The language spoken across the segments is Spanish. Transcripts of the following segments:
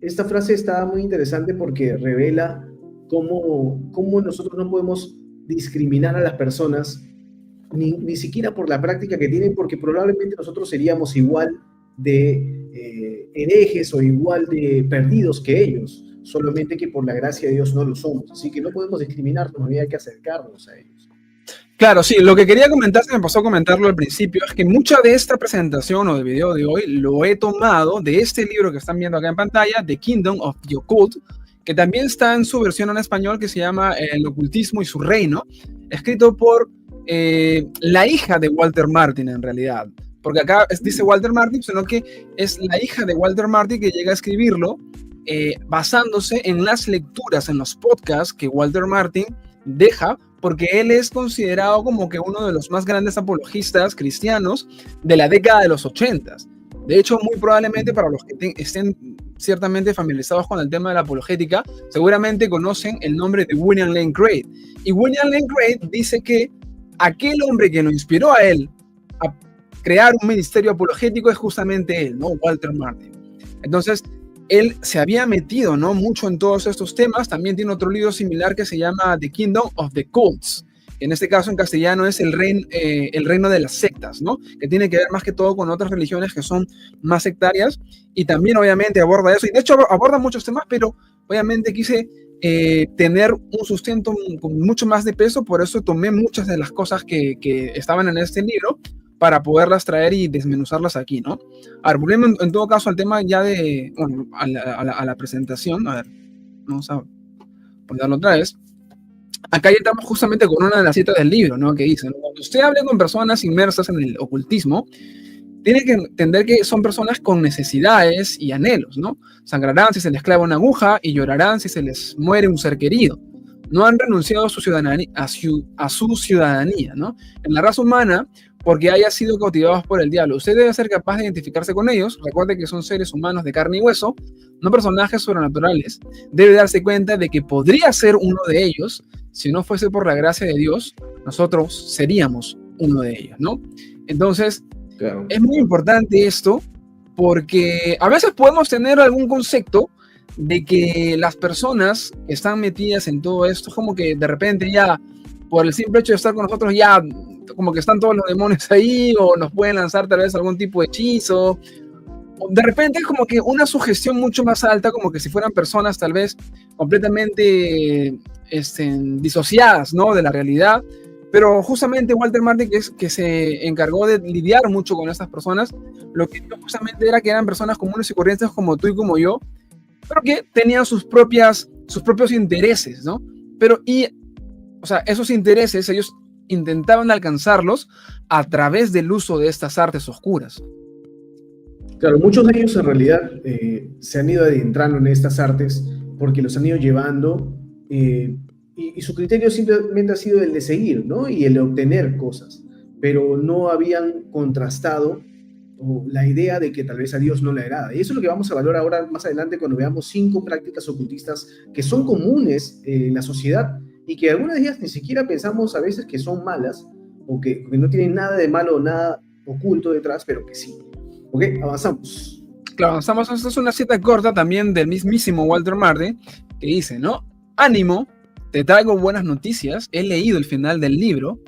esta frase está muy interesante porque revela cómo nosotros no podemos discriminar a las personas, ni siquiera por la práctica que tienen, porque probablemente nosotros seríamos igual de herejes o igual de perdidos que ellos, solamente que por la gracia de Dios no lo somos. Así que no podemos discriminarnos, hay que acercarnos a ellos. Claro, sí, lo que quería comentar, se me pasó a comentarlo al principio, es que mucha de esta presentación o del video de hoy lo he tomado de este libro que están viendo acá en pantalla, The Kingdom of the Occult, que también está en su versión en español, que se llama El ocultismo y su reino, escrito por la hija de Walter Martin en realidad, porque acá dice Walter Martin, sino que es la hija de Walter Martin que llega a escribirlo basándose en las lecturas, en los podcasts que Walter Martin deja, porque él es considerado como que uno de los más grandes apologistas cristianos de la década de los 80. De hecho, muy probablemente para los que estén ciertamente familiarizados con el tema de la apologética, seguramente conocen el nombre de William Lane Craig. Y William Lane Craig dice que aquel hombre que lo inspiró a él a crear un ministerio apologético es justamente él, ¿no? Walter Martin. Entonces, él se había metido, ¿no?, mucho en todos estos temas. También tiene otro libro similar que se llama The Kingdom of the Cults. En este caso, en castellano, es el reino de las sectas, ¿no? Que tiene que ver más que todo con otras religiones que son más sectarias. Y también, obviamente, aborda eso. Y de hecho, aborda muchos temas, pero obviamente quise tener un sustento con mucho más de peso. Por eso tomé muchas de las cosas que estaban en este libro para poderlas traer y desmenuzarlas aquí, ¿no? A ver, volvemos en todo caso al tema ya de, bueno, a la presentación. A ver, vamos a ponerlo otra vez. Acá ya estamos justamente con una de las citas del libro, ¿no? Que dice, ¿no?, cuando usted hable con personas inmersas en el ocultismo, tiene que entender que son personas con necesidades y anhelos, ¿no? Sangrarán si se les clava una aguja y llorarán si se les muere un ser querido. No han renunciado a su ciudadanía, ¿no?, en la raza humana, porque haya sido cautivados por el diablo. Usted debe ser capaz de identificarse con ellos. Recuerde que son seres humanos de carne y hueso, no personajes sobrenaturales. Debe darse cuenta de que podría ser uno de ellos. Si no fuese por la gracia de Dios, nosotros seríamos uno de ellos, ¿no? Entonces, claro, es muy importante esto, porque a veces podemos tener algún concepto de que las personas que están metidas en todo esto, como que de repente ya, por el simple hecho de estar con nosotros, ya como que están todos los demonios ahí, o nos pueden lanzar tal vez algún tipo de hechizo. De repente es como que una sugestión mucho más alta, como que si fueran personas tal vez completamente disociadas, ¿no?, de la realidad. Pero justamente Walter Martin, que se encargó de lidiar mucho con estas personas, lo que vio justamente era que eran personas comunes y corrientes como tú y como yo, pero que tenían sus propios intereses, ¿no? O sea, esos intereses ellos intentaban alcanzarlos a través del uso de estas artes oscuras. Claro, muchos de ellos en realidad se han ido adentrando en estas artes porque los han ido llevando y su criterio simplemente ha sido el de seguir, ¿no?, y el de obtener cosas, pero no habían contrastado la idea de que tal vez a Dios no le agrada. Y eso es lo que vamos a valorar ahora más adelante cuando veamos 5 prácticas ocultistas que son comunes en la sociedad y que algunas de ellas ni siquiera pensamos a veces que son malas o que no tienen nada de malo o nada oculto detrás, pero que sí. Ok, avanzamos. Claro, avanzamos. Esta es una cita corta también del mismísimo Walter Martin, que dice, ¿no? Ánimo, te traigo buenas noticias, he leído el final del libro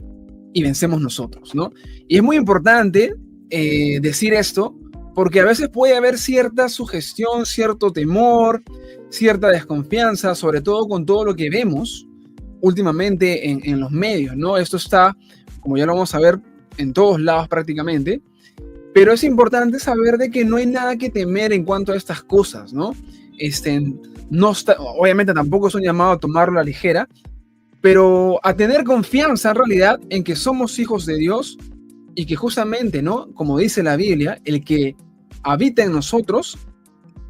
y vencemos nosotros, ¿no? Y es muy importante decir esto, porque a veces puede haber cierta sugestión, cierto temor, cierta desconfianza, sobre todo con todo lo que vemos últimamente en los medios, ¿no? Esto está, como ya lo vamos a ver, en todos lados prácticamente. Pero es saber de que no hay nada que temer en cuanto a estas cosas, ¿no? Obviamente tampoco es un llamado a tomarlo a la ligera, pero a tener confianza en realidad en que somos hijos de Dios y que justamente, ¿no?, como dice la Biblia, el que habita en nosotros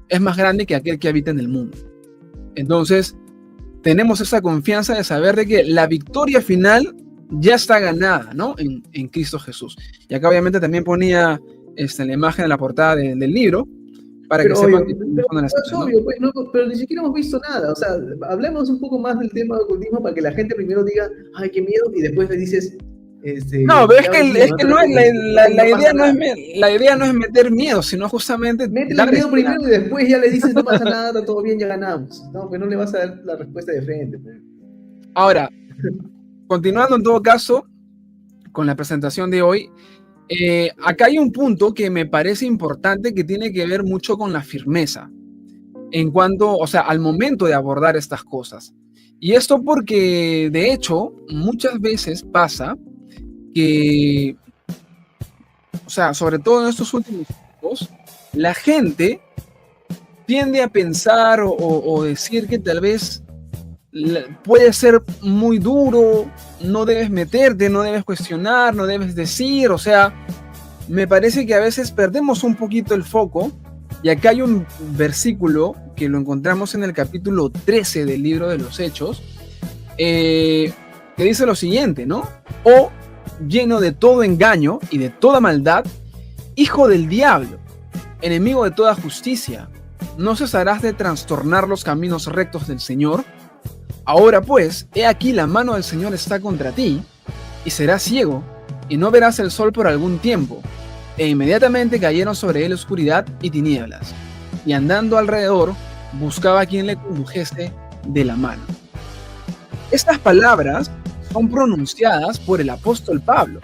es más grande que aquel que habita en el mundo. Entonces, tenemos esa confianza de saber de que la victoria final ya está ganada, ¿no?, en Cristo Jesús. Y acá obviamente también ponía la imagen en la portada del libro, para que sepan que es obvio, pues, no, pero ni siquiera hemos visto nada. O sea, hablemos un poco más del tema del ocultismo para que la gente primero diga, ay, qué miedo, y después le dices, No, pero ya ves, es que no es no pasa nada. la idea no es meter miedo, sino justamente Mete el dar miedo esperanza. primero y después ya le dices no pasa nada, está todo bien, ya ganamos. No, pues no le vas a dar la respuesta de frente. Pues. Ahora, continuando en todo caso con la presentación de hoy, acá hay un punto que me parece importante que tiene que ver mucho con la firmeza en cuanto, o sea, al momento de abordar estas cosas. Y esto porque, de hecho, muchas veces pasa que, o sea, sobre todo en estos últimos tiempos, la gente tiende a pensar o decir que tal vez puede ser muy duro, no debes meterte, no debes cuestionar, no debes decir, o sea, me parece que a veces perdemos un poquito el foco. Y acá hay un versículo que lo encontramos en el capítulo 13 del libro de los Hechos, que dice lo siguiente, ¿no? O lleno de todo engaño y de toda maldad, hijo del diablo, enemigo de toda justicia, ¿no cesarás de trastornar los caminos rectos del Señor? Ahora pues, he aquí la mano del Señor está contra ti, y serás ciego, y no verás el sol por algún tiempo. E inmediatamente cayeron sobre él oscuridad y tinieblas, y andando alrededor, buscaba a quien le condujese de la mano. Estas palabras son pronunciadas por el apóstol Pablo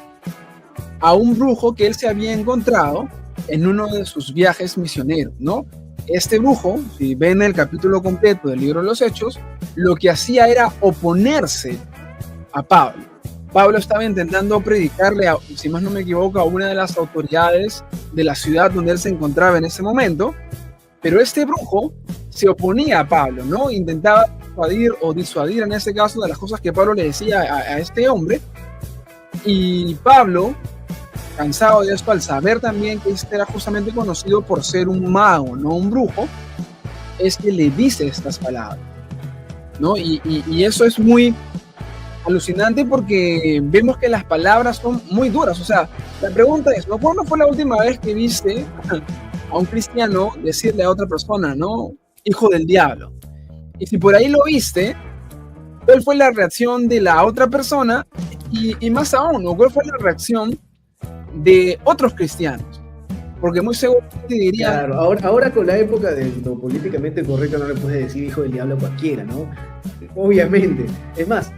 a un brujo que él se había encontrado en uno de sus viajes misioneros, ¿no? Este brujo, si ven el capítulo completo del libro de los Hechos, lo que hacía era oponerse a Pablo. Pablo estaba intentando predicarle, si más no me equivoco, a una de las autoridades de la ciudad donde él se encontraba en ese momento, pero este brujo se oponía a Pablo, ¿no? Intentaba disuadir en este caso de las cosas que Pablo le decía a este hombre, y Pablo, cansado de esto, al saber también que este era justamente conocido por ser un mago, no un brujo, es que le dice estas palabras, ¿no? Y eso es muy alucinante porque vemos que las palabras son muy duras. O sea, la pregunta es, ¿no? ¿Cuándo fue la última vez que viste a un cristiano decirle a otra persona, ¿no? Hijo del diablo? Y si por ahí lo viste, ¿cuál fue la reacción de la otra persona? Y más aún, ¿no? ¿Cuál fue la reacción de otros cristianos? Porque muy seguramente dirían... Claro, ahora con la época de lo políticamente correcto no le puedes decir hijo del diablo a cualquiera, ¿no? Obviamente. Es más,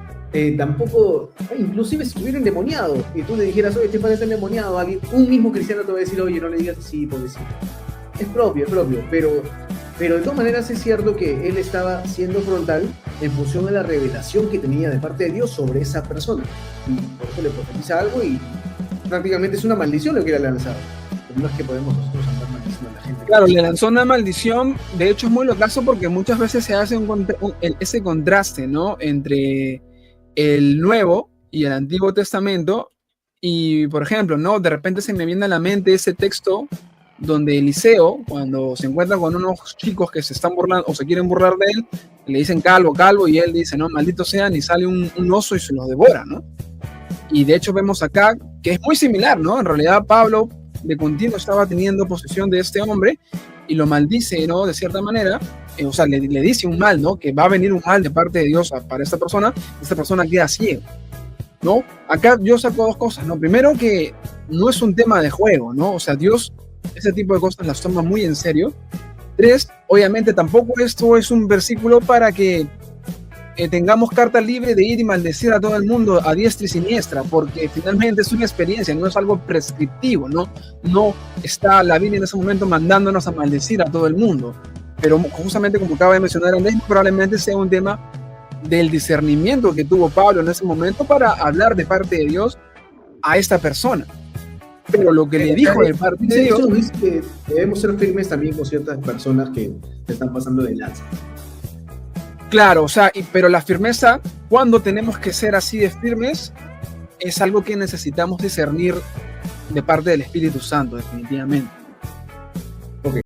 tampoco, inclusive si estuviera endemoniado y tú le dijeras, oye, este padre está endemoniado, alguien, un mismo cristiano te va a decir, oye, no le digas así, pobrecito. Es propio, pero de todas maneras es cierto que él estaba siendo frontal en función de la revelación que tenía de parte de Dios sobre esa persona. Y por eso le profetiza algo y prácticamente es una maldición lo que le ha lanzado. Pero no es que podemos nosotros andar maldiciendo a la gente. Claro, le lanzó una maldición. De hecho es muy locazo porque muchas veces se hace ese contraste, ¿no? Entre el Nuevo y el Antiguo Testamento. Y por ejemplo, ¿no? De repente se me viene a la mente ese texto donde Eliseo, cuando se encuentra con unos chicos que se están burlando o se quieren burlar de él, le dicen calvo, calvo, y él dice, no, maldito sean, y sale un oso y se los devora, ¿no? Y de hecho vemos acá que es muy similar, ¿no? En realidad Pablo de continuo estaba teniendo posesión de este hombre y lo maldice, ¿no? De cierta manera, o sea, le dice un mal, ¿no? Que va a venir un mal de parte de Dios para esta persona queda ciego, ¿no? Acá yo saco dos cosas, ¿no? Primero, que no es un tema de juego, ¿no? O sea, Dios ese tipo de cosas las toma muy en serio. Tres, obviamente tampoco esto es un versículo para que tengamos carta libre de ir y maldecir a todo el mundo a diestra y siniestra, porque finalmente es una experiencia, no es algo prescriptivo, ¿no? No está la Biblia en ese momento mandándonos a maldecir a todo el mundo, pero justamente como acaba de mencionar Andrés, probablemente sea un tema del discernimiento que tuvo Pablo en ese momento para hablar de parte de Dios a esta persona. Pero lo que le dijo de parte de Dios... dice que debemos ser firmes también con ciertas personas que se están pasando de lanza. Claro, o sea, pero la firmeza, cuando tenemos que ser así de firmes, es algo que necesitamos discernir de parte del Espíritu Santo, definitivamente.